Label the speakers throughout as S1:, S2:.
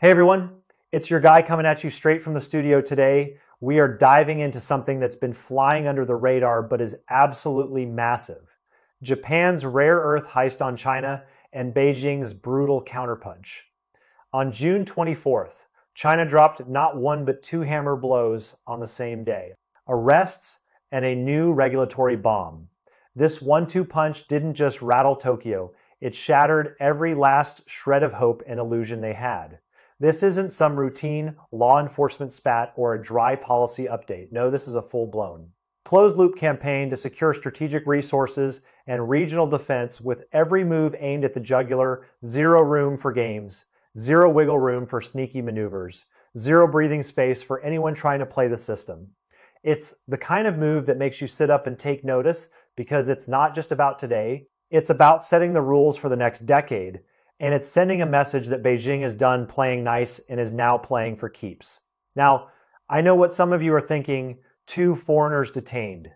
S1: Hey everyone, it's your guy coming at you straight from the studio today. We are diving into something that's been flying under the radar but is absolutely massive. Japan's rare earth heist on China and Beijing's brutal counterpunch. On June 24th, China dropped not one but two hammer blows on the same day. Arrests and a new regulatory bomb. This 1-2 punch didn't just rattle Tokyo, it shattered every last shred of hope and illusion they had. This isn't some routine law enforcement spat or a dry policy update. No, this is a full-blown closed-loop campaign to secure strategic resources and regional defense with every move aimed at the jugular, zero room for games, zero wiggle room for sneaky maneuvers, zero breathing space for anyone trying to play the system. It's the kind of move that makes you sit up and take notice because it's not just about today, it's about setting the rules for the next decade. And it's sending a message that Beijing is done playing nice and is now playing for keeps. Now, I know what some of you are thinking, 2 foreigners detained.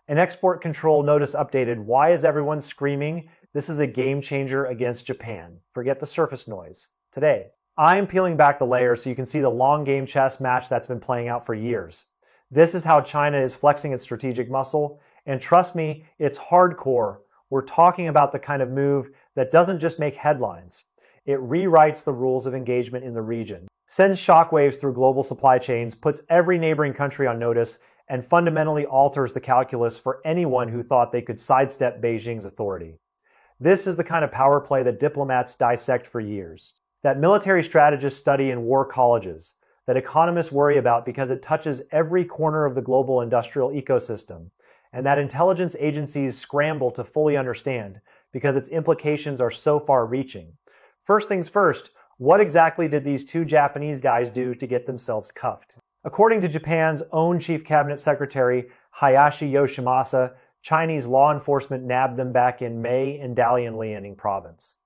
S1: An export control notice updated. Why is everyone screaming? This is a game changer against Japan. Forget the surface noise. Today, I'm peeling back the layers so you can see the long game chess match that's been playing out for years. This is how China is flexing its strategic muscle, and trust me, it's hardcore. We're talking about the kind of move that doesn't just make headlines. It rewrites the rules of engagement in the region, sends shockwaves through global supply chains, puts every neighboring country on notice, and fundamentally alters the calculus for anyone who thought they could sidestep Beijing's authority. This is the kind of power play that diplomats dissect for years, that military strategists study in war colleges, that economists worry about because it touches every corner of the global industrial ecosystem, and that intelligence agencies scramble to fully understand because its implications are so far-reaching. First things first, what exactly did these 2 Japanese guys do to get themselves cuffed? According to Japan's own Chief Cabinet Secretary Hayashi Yoshimasa, Chinese law enforcement nabbed them back in May in Dalian Liaoning province.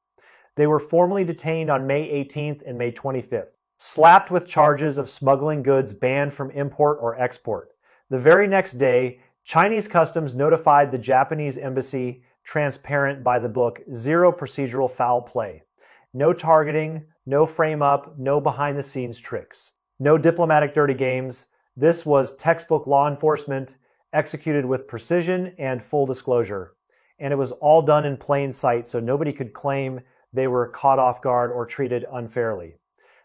S1: They were formally detained on May 18th and May 25th, slapped with charges of smuggling goods banned from import or export. The very next day, Chinese customs notified the Japanese embassy, transparent by the book, zero procedural foul play. No targeting, no frame up, no behind the scenes tricks. No diplomatic dirty games. This was textbook law enforcement, executed with precision and full disclosure. And it was all done in plain sight so nobody could claim they were caught off guard or treated unfairly.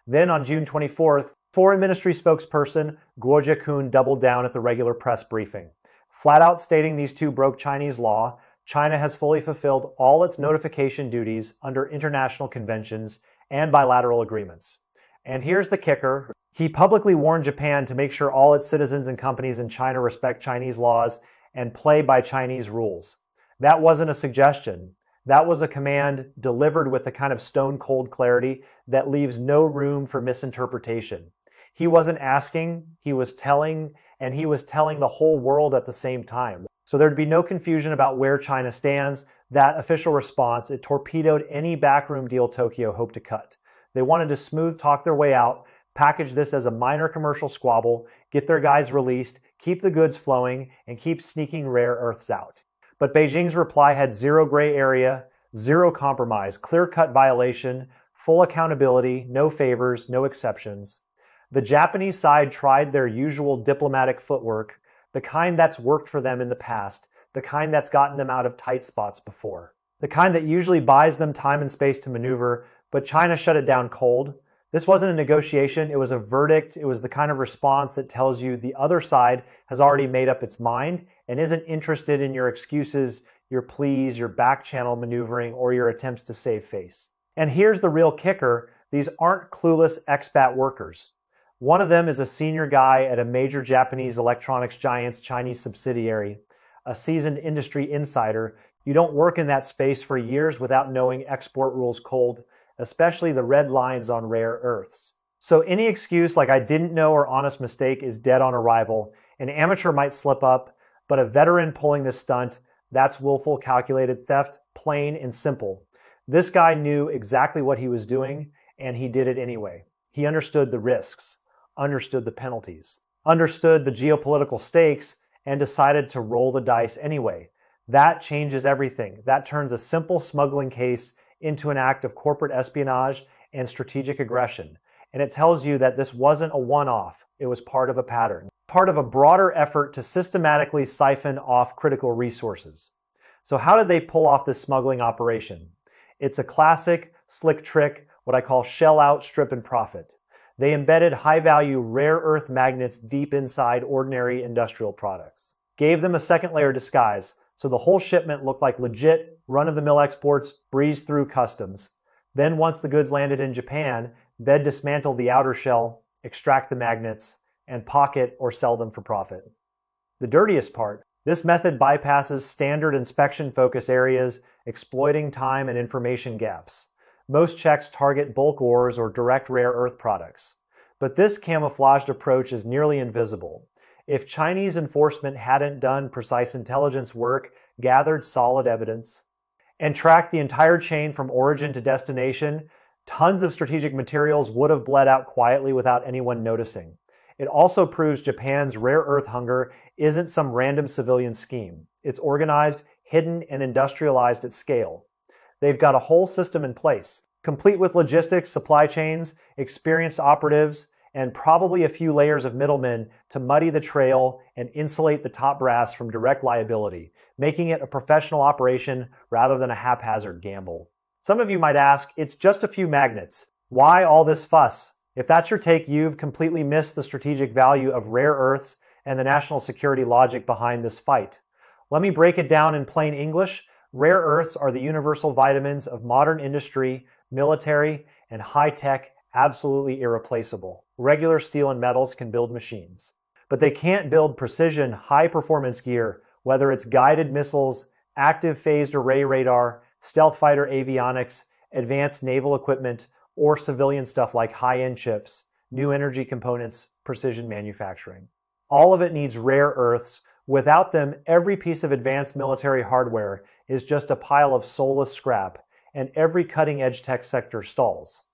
S1: Then on June 24th, Foreign Ministry spokesperson Guo Jiakun doubled down at the regular press briefing. Flat out stating these 2 broke Chinese law, China has fully fulfilled all its notification duties under international conventions and bilateral agreements. And here's the kicker. He publicly warned Japan to make sure all its citizens and companies in China respect Chinese laws and play by Chinese rules. That wasn't a suggestion. That was a command delivered with the kind of stone-cold clarity that leaves no room for misinterpretation. He wasn't asking, he was telling, and he was telling the whole world at the same time. So there'd be no confusion about where China stands. That official response, it torpedoed any backroom deal Tokyo hoped to cut. They wanted to smooth talk their way out, package this as a minor commercial squabble, get their guys released, keep the goods flowing, and keep sneaking rare earths out. But Beijing's reply had zero gray area, zero compromise, clear-cut violation, full accountability, no favors, no exceptions. The Japanese side tried their usual diplomatic footwork, the kind that's worked for them in the past, the kind that's gotten them out of tight spots before, the kind that usually buys them time and space to maneuver, but China shut it down cold. This wasn't a negotiation, it was a verdict. It was the kind of response that tells you the other side has already made up its mind and isn't interested in your excuses, your pleas, your back channel maneuvering, or your attempts to save face. And here's the real kicker, these aren't clueless expat workers. One of them is a senior guy at a major Japanese electronics giant's Chinese subsidiary, a seasoned industry insider. You don't work in that space for years without knowing export rules cold, especially the red lines on rare earths. So any excuse like I didn't know or honest mistake is dead on arrival. An amateur might slip up, but a veteran pulling this stunt, that's willful calculated theft, plain and simple. This guy knew exactly what he was doing, and he did it anyway. He understood the risks, understood the penalties, understood the geopolitical stakes, and decided to roll the dice anyway. That changes everything. That turns a simple smuggling case into an act of corporate espionage and strategic aggression. and it tells you that this wasn't a one-off, it was part of a pattern, part of a broader effort to systematically siphon off critical resources. So how did they pull off this smuggling operation? It's a classic, slick trick, what I call shell out, strip and profit. They embedded high-value rare earth magnets deep inside ordinary industrial products. Gave them a second layer disguise, so the whole shipment looked like legit, run-of-the-mill exports breezed through customs. Then once the goods landed in Japan, they'd dismantle the outer shell, extract the magnets, and pocket or sell them for profit. The dirtiest part, this method bypasses standard inspection focus areas, exploiting time and information gaps. Most checks target bulk ores or direct rare earth products. But this camouflaged approach is nearly invisible. If Chinese enforcement hadn't done precise intelligence work, gathered solid evidence, and tracked the entire chain from origin to destination, tons of strategic materials would have bled out quietly without anyone noticing. It also proves Japan's rare earth hunger isn't some random civilian scheme. It's organized, hidden, and industrialized at scale. They've got a whole system in place, complete with logistics, supply chains, experienced operatives, and probably a few layers of middlemen to muddy the trail and insulate the top brass from direct liability, making it a professional operation rather than a haphazard gamble. Some of you might ask, it's just a few magnets. Why all this fuss? If that's your take, you've completely missed the strategic value of rare earths and the national security logic behind this fight. Let me break it down in plain English. Rare earths are the universal vitamins of modern industry, military, and high-tech, absolutely irreplaceable. Regular steel and metals can build machines, but they can't build precision, high-performance gear, whether it's guided missiles, active phased array radar, stealth fighter avionics, advanced naval equipment, or civilian stuff like high-end chips, new energy components, precision manufacturing. All of it needs rare earths. Without them, every piece of advanced military hardware is just a pile of soulless scrap, and every cutting-edge tech sector stalls.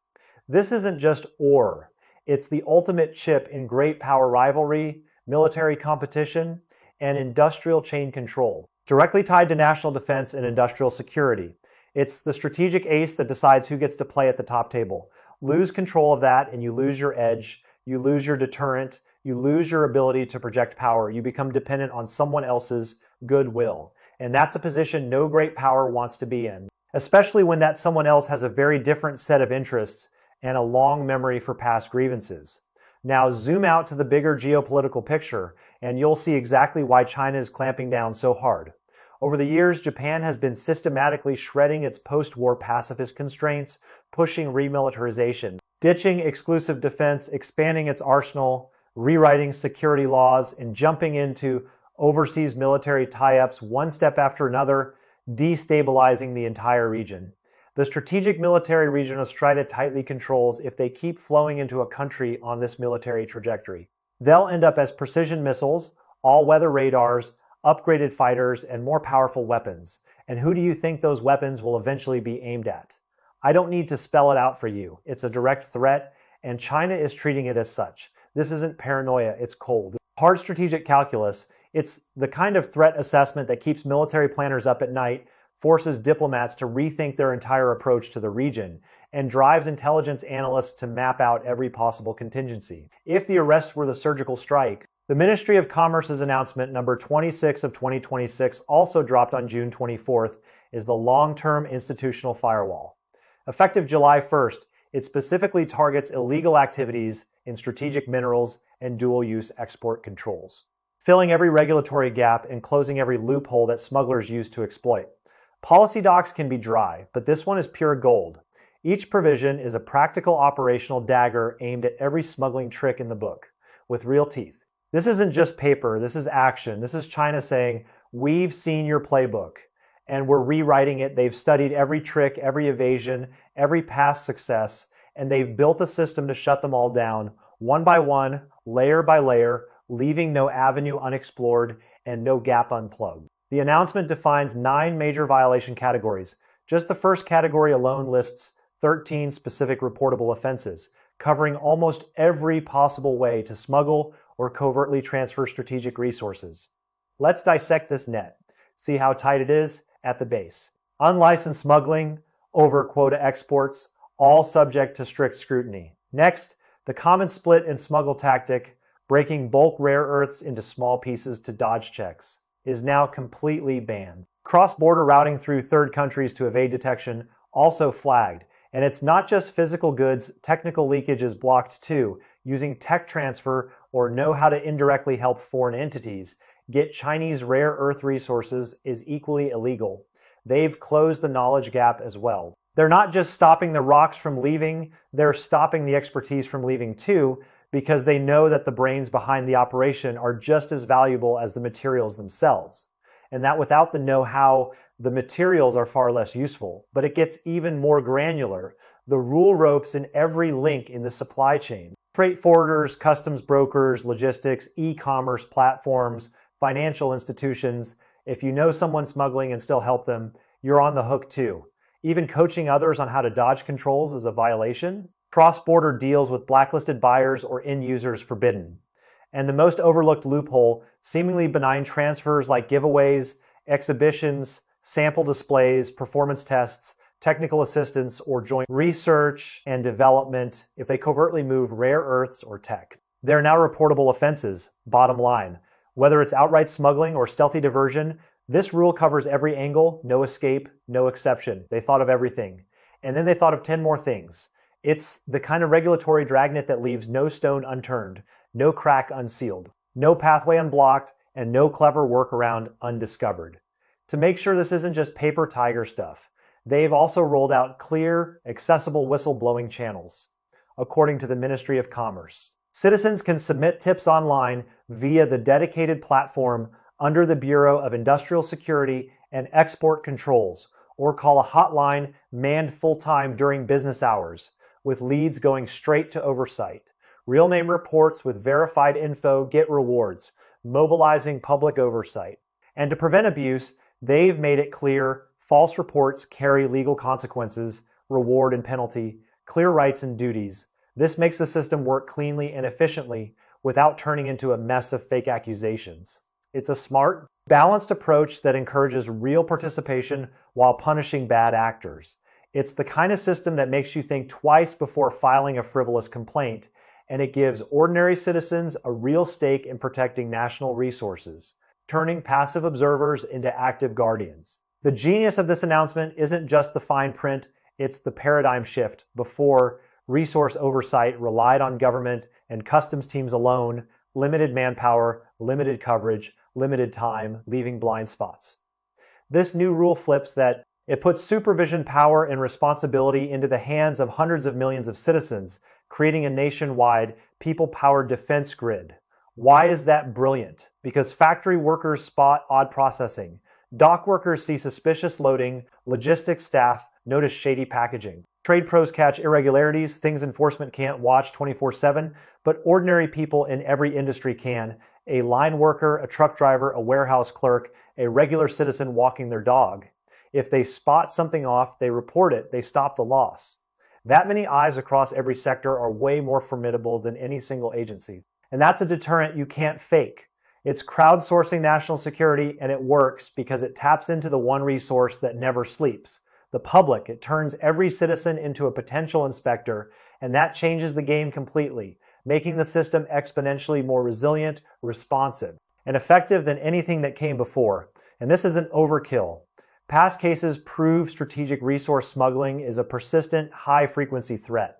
S1: This isn't just ore. It's the ultimate chip in great power rivalry, military competition, and industrial chain control, directly tied to national defense and industrial security. It's the strategic ace that decides who gets to play at the top table. Lose control of that and you lose your edge, you lose your deterrent, you lose your ability to project power. You become dependent on someone else's goodwill. And that's a position no great power wants to be in, especially when that someone else has a very different set of interests and a long memory for past grievances. Now zoom out to the bigger geopolitical picture and you'll see exactly why China is clamping down so hard. Over the years, Japan has been systematically shredding its post-war pacifist constraints, pushing remilitarization, ditching exclusive defense, expanding its arsenal, rewriting security laws, and jumping into overseas military tie-ups one step after another, destabilizing the entire region. The strategic military regionalists try to tightly control if they keep flowing into a country on this military trajectory. They'll end up as precision missiles, all-weather radars, upgraded fighters, and more powerful weapons. And who do you think those weapons will eventually be aimed at? I don't need to spell it out for you. It's a direct threat, and China is treating it as such. This isn't paranoia, it's cold. Hard strategic calculus. It's the kind of threat assessment that keeps military planners up at night, forces diplomats to rethink their entire approach to the region, and drives intelligence analysts to map out every possible contingency. If the arrest were the surgical strike, the Ministry of Commerce's announcement number 26 of 2026, also dropped on June 24th, is the long-term institutional firewall. Effective July 1st, it specifically targets illegal activities in strategic minerals and dual-use export controls, filling every regulatory gap and closing every loophole that smugglers use to exploit. Policy docs can be dry, but this one is pure gold. Each provision is a practical operational dagger aimed at every smuggling trick in the book, with real teeth. This isn't just paper, this is action. This is China saying, we've seen your playbook, and we're rewriting it. They've studied every trick, every evasion, every past success, and they've built a system to shut them all down, one by one, layer by layer, leaving no avenue unexplored and no gap unplugged. The announcement defines 9 major violation categories. Just the first category alone lists 13 specific reportable offenses, covering almost every possible way to smuggle or covertly transfer strategic resources. Let's dissect this net, see how tight it is at the base. Unlicensed smuggling, over quota exports, all subject to strict scrutiny. Next, The common split and smuggle tactic, breaking bulk rare earths into small pieces to dodge checks, is now completely banned. Cross-border routing through third countries to evade detection also flagged. And it's not just physical goods, technical leakage is blocked too. Using tech transfer or know how to indirectly help foreign entities get Chinese rare earth resources is equally illegal. They've closed the knowledge gap as well. They're not just stopping the rocks from leaving, they're stopping the expertise from leaving too, because they know that the brains behind the operation are just as valuable as the materials themselves. And that without the know-how, the materials are far less useful. But it gets even more granular. The rule ropes in every link in the supply chain. Freight forwarders, customs brokers, logistics, e-commerce platforms, financial institutions. If you know someone smuggling and still help them, you're on the hook too. Even coaching others on how to dodge controls is a violation. Cross-border deals with blacklisted buyers or end users forbidden. And the most overlooked loophole, seemingly benign transfers like giveaways, exhibitions, sample displays, performance tests, technical assistance, or joint research and development if they covertly move rare earths or tech. They're now reportable offenses, bottom line. Whether it's outright smuggling or stealthy diversion, this rule covers every angle, no escape, no exception. They thought of everything. And then they thought of 10 more things. It's the kind of regulatory dragnet that leaves no stone unturned, no crack unsealed, no pathway unblocked, and no clever workaround undiscovered. To make sure this isn't just paper tiger stuff, they've also rolled out clear, accessible whistleblowing channels, according to the Ministry of Commerce. Citizens can submit tips online via the dedicated platform under the Bureau of Industrial Security and Export Controls, or call a hotline manned full-time during business hours, with leads going straight to oversight. Real name reports with verified info get rewards, mobilizing public oversight. And to prevent abuse, they've made it clear false reports carry legal consequences, reward and penalty, clear rights and duties. This makes the system work cleanly and efficiently without turning into a mess of fake accusations. It's a smart, balanced approach that encourages real participation while punishing bad actors. It's the kind of system that makes you think twice before filing a frivolous complaint, and it gives ordinary citizens a real stake in protecting national resources, turning passive observers into active guardians. The genius of this announcement isn't just the fine print, it's the paradigm shift. Before, resource oversight relied on government and customs teams alone, limited manpower, limited coverage, limited time, leaving blind spots. This new rule flips that. It puts supervision power and responsibility into the hands of hundreds of millions of citizens, creating a nationwide, people-powered defense grid. Why is that brilliant? Because factory workers spot odd processing, dock workers see suspicious loading, logistics staff notice shady packaging. Trade pros catch irregularities, things enforcement can't watch 24/7, but ordinary people in every industry can. A line worker, a truck driver, a warehouse clerk, a regular citizen walking their dog. If they spot something off, they report it, they stop the loss. That many eyes across every sector are way more formidable than any single agency. And that's a deterrent you can't fake. It's crowdsourcing national security, and it works because it taps into the one resource that never sleeps. The public. It turns every citizen into a potential inspector, and that changes the game completely, making the system exponentially more resilient, responsive, and effective than anything that came before. And this isn't overkill. Past cases prove strategic resource smuggling is a persistent, high-frequency threat.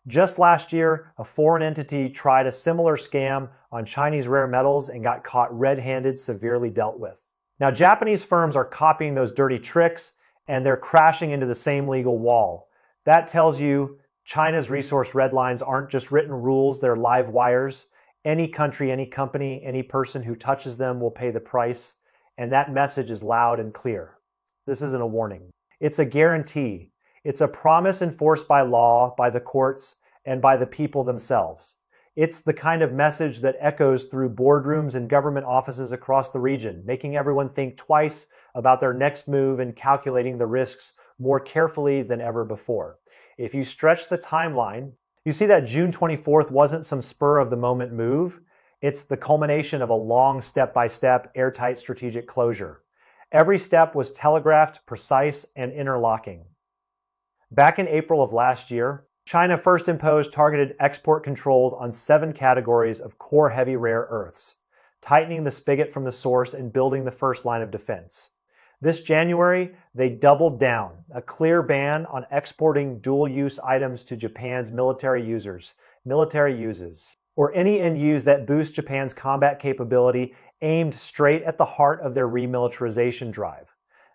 S1: Just last year, a foreign entity tried a similar scam on Chinese rare metals and got caught red-handed, severely dealt with. Now, Japanese firms are copying those dirty tricks, and they're crashing into the same legal wall. That tells you China's resource red lines aren't just written rules, they're live wires. Any country, any company, any person who touches them will pay the price, and that message is loud and clear. This isn't a warning. It's a guarantee. It's a promise enforced by law, by the courts, and by the people themselves. It's the kind of message that echoes through boardrooms and government offices across the region, making everyone think twice about their next move and calculating the risks more carefully than ever before. If you stretch the timeline, you see that June 24th wasn't some spur-of-the-moment move. It's the culmination of a long step-by-step, airtight strategic closure. Every step was telegraphed, precise, and interlocking. Back in April of last year, China first imposed targeted export controls on 7 categories of core heavy rare earths, tightening the spigot from the source and building the first line of defense. This January, they doubled down, a clear ban on exporting dual-use items to Japan's military uses, or any end use that boosts Japan's combat capability, aimed straight at the heart of their remilitarization drive.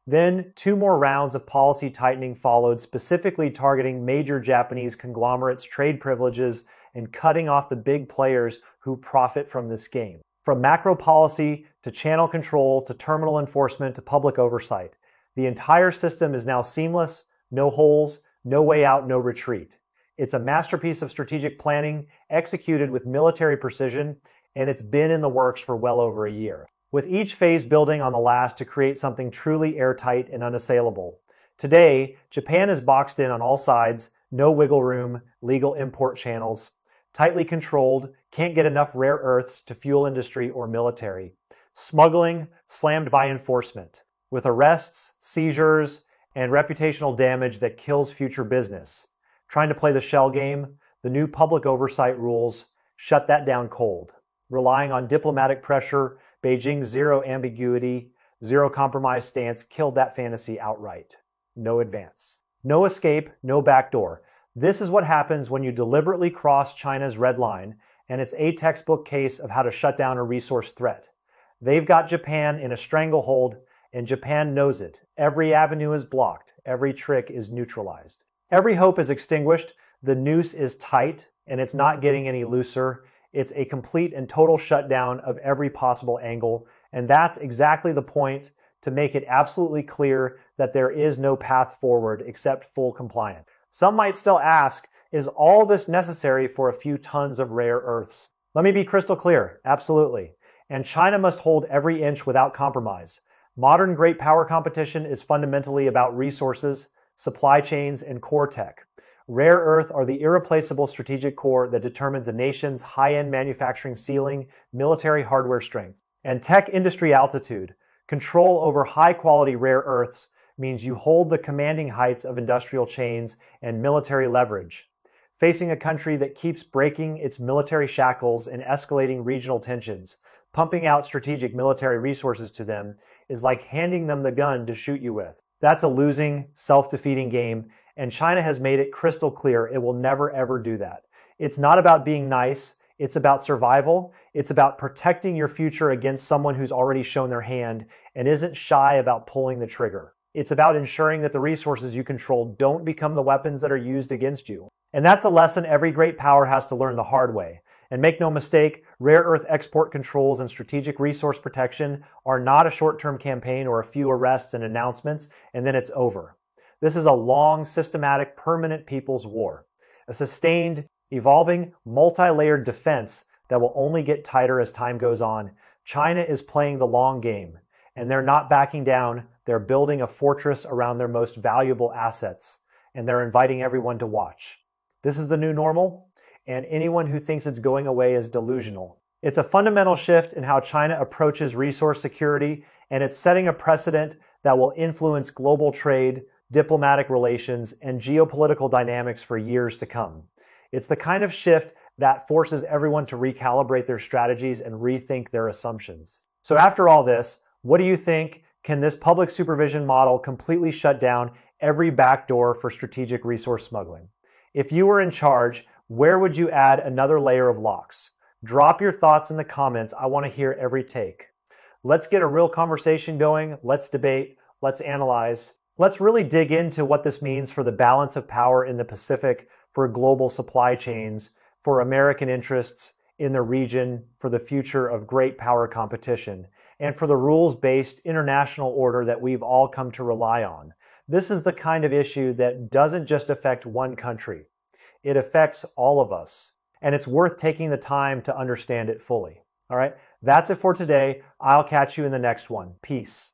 S1: Then, 2 more rounds of policy tightening followed, specifically targeting major Japanese conglomerates' trade privileges and cutting off the big players who profit from this game. From macro policy to channel control to terminal enforcement to public oversight, the entire system is now seamless, no holes, no way out, no retreat. It's a masterpiece of strategic planning, executed with military precision, and it's been in the works for well over a year, with each phase building on the last to create something truly airtight and unassailable. Today, Japan is boxed in on all sides, no wiggle room, legal import channels, tightly controlled, can't get enough rare earths to fuel industry or military. Smuggling slammed by enforcement, with arrests, seizures, and reputational damage that kills future business. Trying to play the shell game, the new public oversight rules shut that down cold. Relying on diplomatic pressure, Beijing's zero ambiguity, zero compromise stance killed that fantasy outright. No advance. No escape, no backdoor. This is what happens when you deliberately cross China's red line, and it's a textbook case of how to shut down a resource threat. They've got Japan in a stranglehold, and Japan knows it. Every avenue is blocked. Every trick is neutralized. Every hope is extinguished. The noose is tight, and it's not getting any looser. It's a complete and total shutdown of every possible angle, and that's exactly the point, to make it absolutely clear that there is no path forward except full compliance. Some might still ask, is all this necessary for a few tons of rare earths? Let me be crystal clear, absolutely. And China must hold every inch without compromise. Modern great power competition is fundamentally about resources, supply chains, and core tech. Rare earth are the irreplaceable strategic core that determines a nation's high-end manufacturing ceiling, military hardware strength, and tech industry altitude. Control over high-quality rare earths means you hold the commanding heights of industrial chains and military leverage. Facing a country that keeps breaking its military shackles and escalating regional tensions, pumping out strategic military resources to them, is like handing them the gun to shoot you with. That's a losing, self-defeating game, and China has made it crystal clear it will never ever do that. It's not about being nice, it's about survival, it's about protecting your future against someone who's already shown their hand and isn't shy about pulling the trigger. It's about ensuring that the resources you control don't become the weapons that are used against you. And that's a lesson every great power has to learn the hard way. And make no mistake, rare earth export controls and strategic resource protection are not a short-term campaign or a few arrests and announcements, and then it's over. This is a long, systematic, permanent people's war. A sustained, evolving, multi-layered defense that will only get tighter as time goes on. China is playing the long game, and they're not backing down. They're building a fortress around their most valuable assets, and they're inviting everyone to watch. This is the new normal, and anyone who thinks it's going away is delusional. It's a fundamental shift in how China approaches resource security, and it's setting a precedent that will influence global trade, diplomatic relations, and geopolitical dynamics for years to come. It's the kind of shift that forces everyone to recalibrate their strategies and rethink their assumptions. So after all this, what do you think? Can this public supervision model completely shut down every backdoor for strategic resource smuggling? If you were in charge, where would you add another layer of locks? Drop your thoughts in the comments. I want to hear every take. Let's get a real conversation going. Let's debate. Let's analyze. Let's really dig into what this means for the balance of power in the Pacific, for global supply chains, for American interests in the region, for the future of great power competition, and for the rules-based international order that we've all come to rely on. This is the kind of issue that doesn't just affect one country. It affects all of us, and it's worth taking the time to understand it fully. All right, that's it for today. I'll catch you in the next one. Peace.